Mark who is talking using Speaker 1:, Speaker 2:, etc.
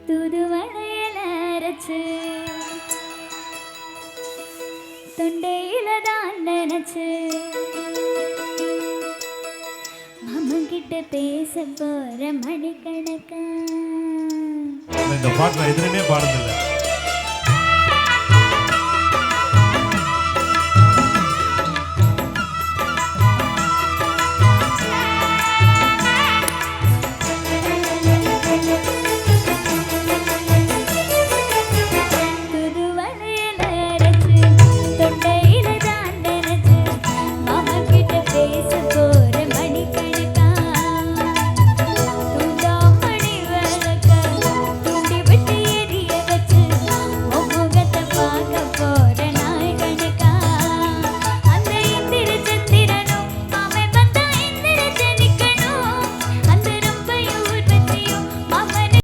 Speaker 1: தூதுவளையல அரைச்சு தொண்டையில தான் நினைச்சு மாமன் கிட்ட பேச போற மணிக்கணக்கா.
Speaker 2: இந்த பாட்டு நான் எதுவுமே பாடுறதில்லை.